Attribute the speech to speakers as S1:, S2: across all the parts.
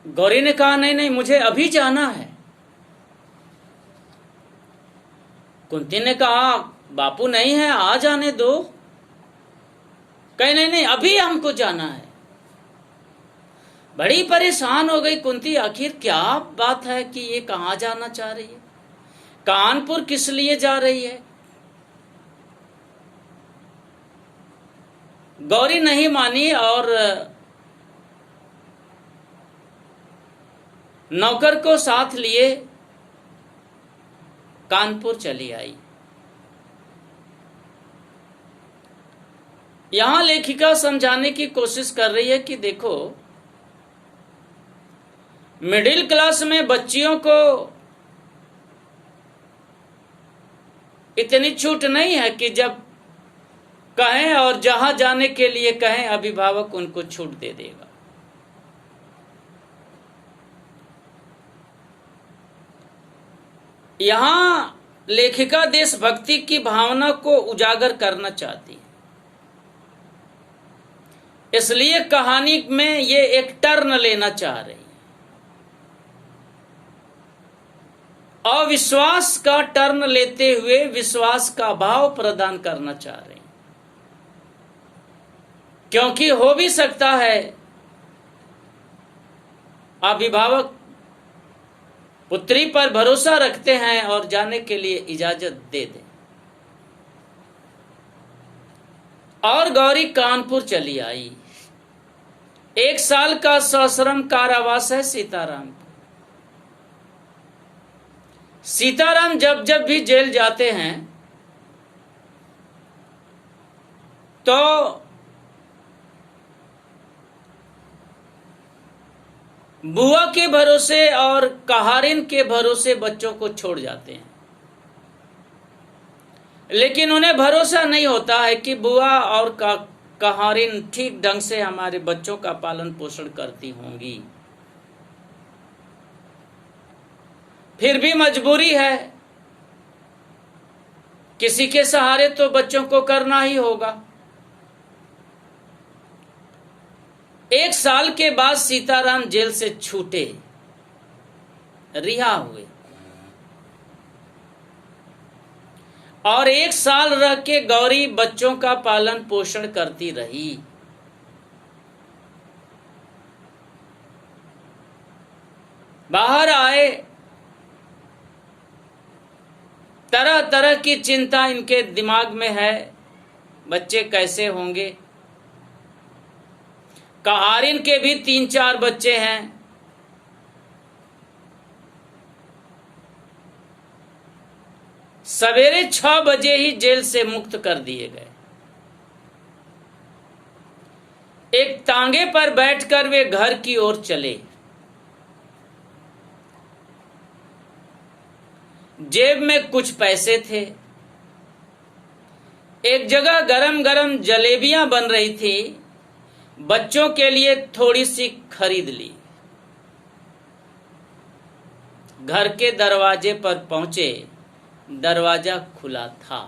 S1: गौरी ने कहा नहीं नहीं मुझे अभी जाना है। कुंती ने कहा बापू नहीं है, आ जाने दो। कहे नहीं नहीं अभी हमको जाना है। बड़ी परेशान हो गई कुंती, आखिर क्या बात है कि ये कहाँ जाना चाह रही है, कानपुर किस लिए जा रही है। गौरी नहीं मानी और नौकर को साथ लिए कानपुर चली आई। यहां लेखिका समझाने की कोशिश कर रही है कि देखो, मिडिल क्लास में बच्चियों को इतनी छूट नहीं है कि जब कहें और जहां जाने के लिए कहें अभिभावक उनको छूट दे देगा। यहां लेखिका देशभक्ति की भावना को उजागर करना चाहती है, इसलिए कहानी में ये एक टर्न लेना चाह रही है। अविश्वास का टर्न लेते हुए विश्वास का भाव प्रदान करना चाह रही है, क्योंकि हो भी सकता है अभिभावक पुत्री पर भरोसा रखते हैं और जाने के लिए इजाजत दे दें। और गौरी कानपुर चली आई। 1 साल का सश्रम कारावास है सीताराम को। सीताराम जब जब भी जेल जाते हैं तो बुआ के भरोसे और कहारिन के भरोसे बच्चों को छोड़ जाते हैं, लेकिन उन्हें भरोसा नहीं होता है कि बुआ और कहारिन ठीक ढंग से हमारे बच्चों का पालन पोषण करती होंगी। फिर भी मजबूरी है, किसी के सहारे तो बच्चों को करना ही होगा। 1 साल के बाद सीताराम जेल से छूटे, रिहा हुए और 1 साल रह के गौरी बच्चों का पालन पोषण करती रही। बाहर आए, तरह तरह की चिंता इनके दिमाग में है, बच्चे कैसे होंगे। कहारिन के भी 3-4 बच्चे हैं। सवेरे 6 बजे ही जेल से मुक्त कर दिए गए। एक तांगे पर बैठकर वे घर की ओर चले। जेब में कुछ पैसे थे। एक जगह गरम गरम जलेबियां बन रही थी, बच्चों के लिए थोड़ी सी खरीद ली। घर के दरवाजे पर पहुंचे, दरवाजा खुला था।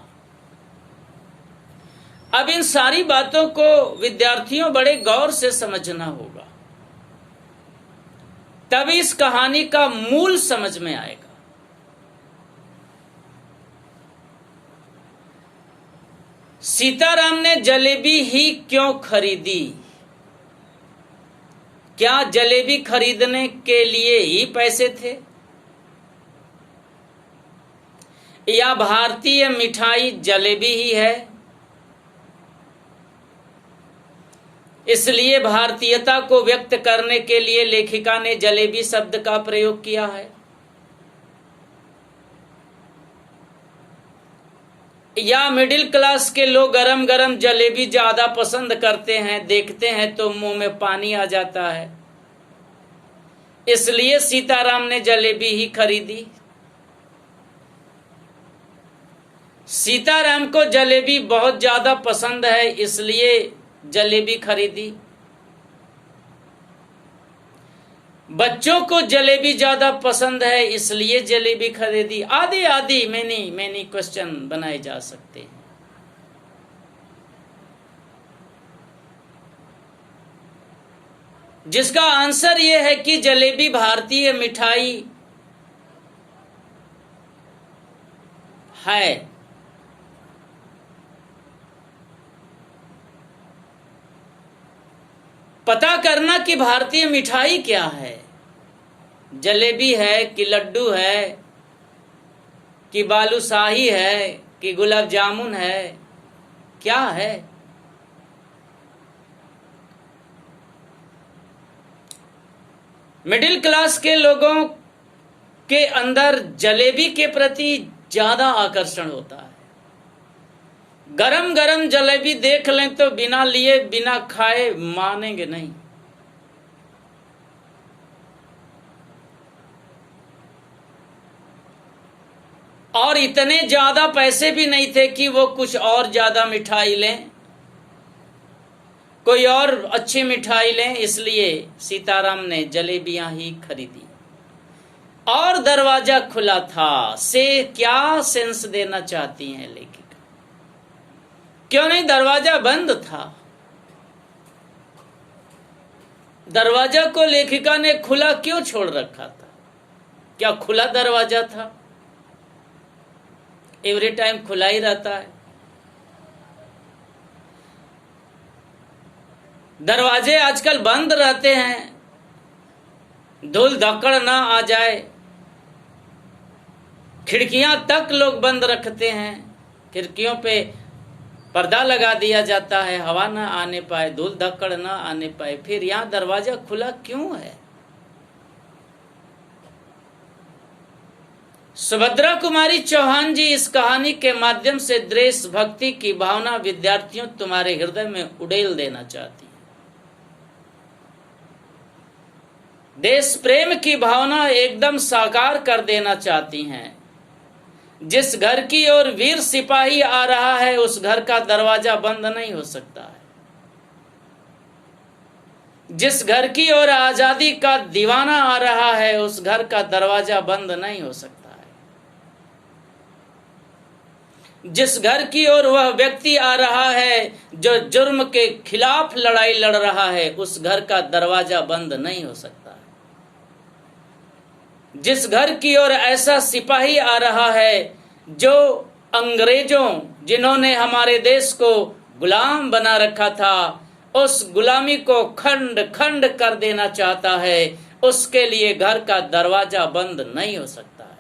S1: अब इन सारी बातों को विद्यार्थियों बड़े गौर से समझना होगा, तभी इस कहानी का मूल समझ में आएगा। सीताराम ने जलेबी ही क्यों खरीदी? क्या जलेबी खरीदने के लिए ही पैसे थे, या भारतीय मिठाई जलेबी ही है इसलिए भारतीयता को व्यक्त करने के लिए लेखिका ने जलेबी शब्द का प्रयोग किया है? या मिडिल क्लास के लोग गरम गरम जलेबी ज्यादा पसंद करते हैं, देखते हैं तो मुंह में पानी आ जाता है, इसलिए सीताराम ने जलेबी ही खरीदी? सीताराम को जलेबी बहुत ज्यादा पसंद है इसलिए जलेबी खरीदी? बच्चों को जलेबी ज्यादा पसंद है इसलिए जलेबी खरीदी? आदि आदि मैनी क्वेश्चन बनाए जा सकते हैं। जिसका आंसर ये है कि जलेबी भारतीय मिठाई है। पता करना कि भारतीय मिठाई क्या है। जलेबी है कि लड्डू है कि बालूशाही है कि गुलाब जामुन है, क्या है? मिडिल क्लास के लोगों के अंदर जलेबी के प्रति ज्यादा आकर्षण होता है। गरम गरम जलेबी देख लें तो बिना लिए बिना खाए मानेंगे नहीं। और इतने ज्यादा पैसे भी नहीं थे कि वो कुछ और ज्यादा मिठाई लें, कोई और अच्छी मिठाई लें, इसलिए सीताराम ने जलेबियां ही खरीदी। और दरवाजा खुला था से क्या सेंस देना चाहती हैं लेखिका? क्यों नहीं दरवाजा बंद था? दरवाजा को लेखिका ने खुला क्यों छोड़ रखा था? क्या खुला दरवाजा था? एवरी टाइम खुला ही रहता है। दरवाजे आजकल बंद रहते हैं, धूल धक्कड़ ना आ जाए। खिड़कियां तक लोग बंद रखते हैं, खिड़कियों पे पर्दा लगा दिया जाता है, हवा ना आने पाए, धूल धक्कड़ ना आने पाए। फिर यहां दरवाजा खुला क्यों है? सुभद्रा कुमारी चौहान जी इस कहानी के माध्यम से देशभक्ति की भावना विद्यार्थियों तुम्हारे हृदय में उड़ेल देना चाहती हैं। देश प्रेम की भावना एकदम साकार कर देना चाहती हैं। जिस घर की ओर वीर सिपाही आ रहा है उस घर का दरवाजा बंद नहीं हो सकता है। जिस घर की ओर आजादी का दीवाना आ रहा है उस घर का दरवाजा बंद नहीं हो सकता है। जिस घर की ओर वह व्यक्ति आ रहा है जो जुर्म के खिलाफ लड़ाई लड़ रहा है उस घर का दरवाजा बंद नहीं हो सकता है। जिस घर की ओर ऐसा सिपाही आ रहा है जो अंग्रेजों जिन्होंने हमारे देश को गुलाम बना रखा था उस गुलामी को खंड खंड कर देना चाहता है, उसके लिए घर का दरवाजा बंद नहीं हो सकता है।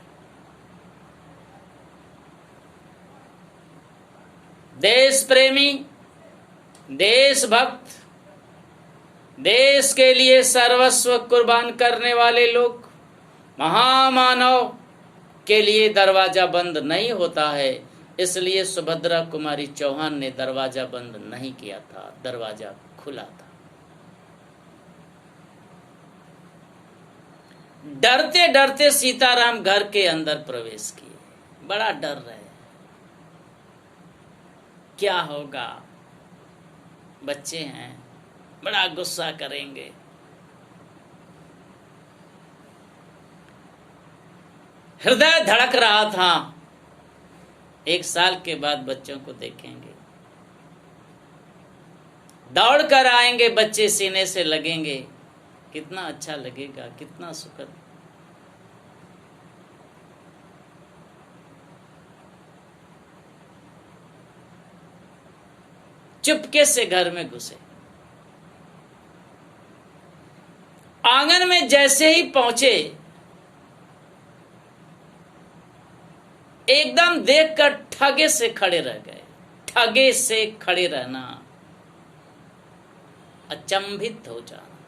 S1: देश प्रेमी, देशभक्त, देश के लिए सर्वस्व कुर्बान करने वाले लोग, महामानव के लिए दरवाजा बंद नहीं होता है। इसलिए सुभद्रा कुमारी चौहान ने दरवाजा बंद नहीं किया था, दरवाजा खुला था। डरते डरते सीताराम घर के अंदर प्रवेश किए। बड़ा डर रहे, क्या होगा, बच्चे हैं, बड़ा गुस्सा करेंगे। हृदय धड़क रहा था, 1 साल के बाद बच्चों को देखेंगे, दौड़ कर आएंगे बच्चे, सीने से लगेंगे, कितना अच्छा लगेगा, कितना सुखद। चुपके से घर में घुसे। आंगन में जैसे ही पहुंचे एकदम देखकर ठगे से खड़े रह गए। ठगे से खड़े रहना, अचंभित हो जाना,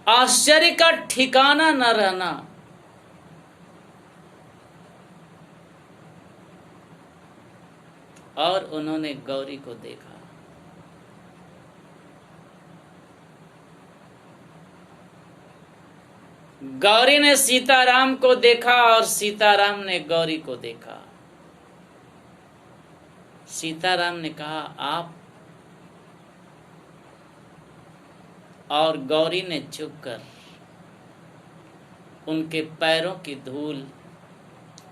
S1: आश्चर्य का ठिकाना न रहना। और उन्होंने गौरी को देखा। गौरी ने सीताराम को देखा और सीताराम ने गौरी को देखा। सीताराम ने कहा आप, और गौरी ने झुककर उनके पैरों की धूल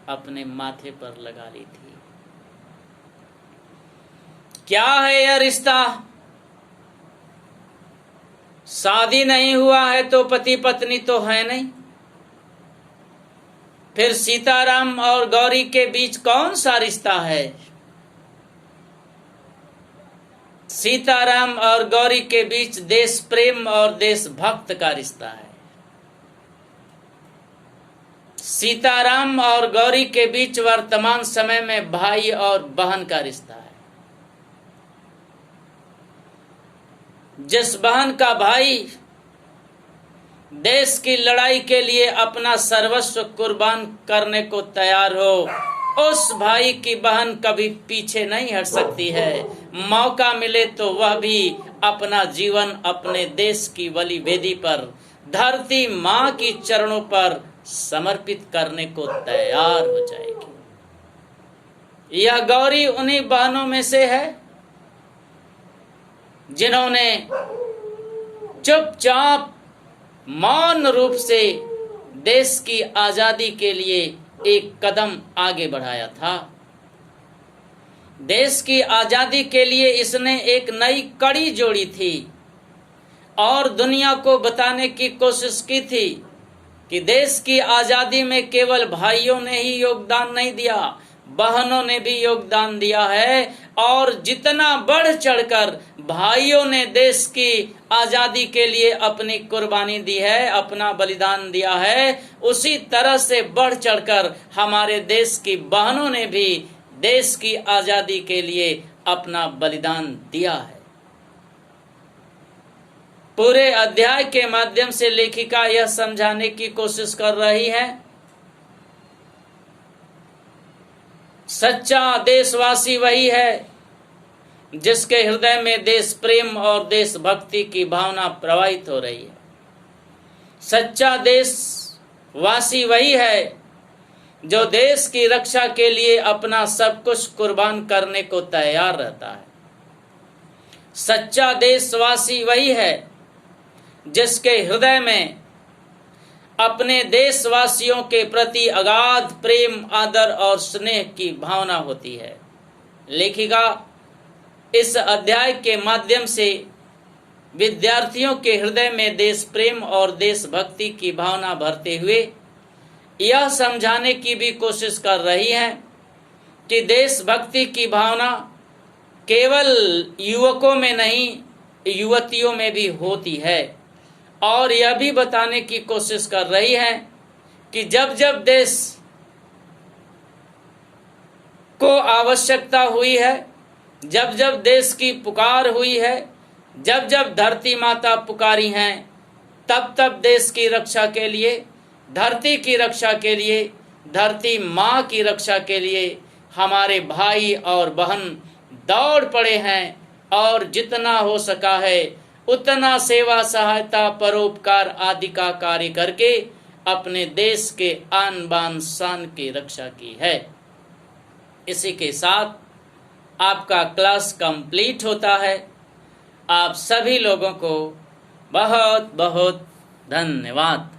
S1: अपने माथे पर लगा ली थी। क्या है यह रिश्ता? शादी नहीं हुआ है तो पति पत्नी तो है नहीं। फिर सीताराम और गौरी के बीच कौन सा रिश्ता है? सीताराम और गौरी के बीच देश प्रेम और देशभक्त का रिश्ता है। सीताराम और गौरी के बीच वर्तमान समय में भाई और बहन का रिश्ता है। जिस बहन का भाई देश की लड़ाई के लिए अपना सर्वस्व कुर्बान करने को तैयार हो, उस भाई की बहन कभी पीछे नहीं हट सकती है। मौका मिले तो वह भी अपना जीवन अपने देश की बलि वेदी पर, धरती माँ की चरणों पर समर्पित करने को तैयार हो जाएगी। यह गौरी उन्हीं बहनों में से है जिन्होंने चुपचाप मौन रूप से देश की आजादी के लिए एक कदम आगे बढ़ाया था। देश की आजादी के लिए इसने एक नई कड़ी जोड़ी थी और दुनिया को बताने की कोशिश की थी कि देश की आजादी में केवल भाइयों ने ही योगदान नहीं दिया, बहनों ने भी योगदान दिया है। और जितना बढ़ चढ़कर भाइयों ने देश की आजादी के लिए अपनी कुर्बानी दी है, अपना बलिदान दिया है, उसी तरह से बढ़ चढ़कर हमारे देश की बहनों ने भी देश की आजादी के लिए अपना बलिदान दिया है। पूरे अध्याय के माध्यम से लेखिका यह समझाने की कोशिश कर रही है, सच्चा देशवासी वही है जिसके हृदय में देश प्रेम और देशभक्ति की भावना प्रवाहित हो रही है। सच्चा देशवासी वही है जो देश की रक्षा के लिए अपना सब कुछ कुर्बान करने को तैयार रहता है। सच्चा देशवासी वही है जिसके हृदय में अपने देशवासियों के प्रति अगाध प्रेम, आदर और स्नेह की भावना होती है। लेखिका इस अध्याय के माध्यम से विद्यार्थियों के हृदय में देश प्रेम और देशभक्ति की भावना भरते हुए यह समझाने की भी कोशिश कर रही है कि देशभक्ति की भावना केवल युवकों में नहीं, युवतियों में भी होती है। और यह भी बताने की कोशिश कर रही है कि जब जब देश को आवश्यकता हुई है, जब जब देश की पुकार हुई है, जब जब धरती माता पुकारी हैं, तब तब देश की रक्षा के लिए, धरती की रक्षा के लिए, धरती माँ की रक्षा के लिए हमारे भाई और बहन दौड़ पड़े हैं और जितना हो सका है उतना सेवा, सहायता, परोपकार आदि का कार्य करके अपने देश के आन बान शान की रक्षा की है। इसी के साथ आपका क्लास कंप्लीट होता है। आप सभी लोगों को बहुत बहुत धन्यवाद।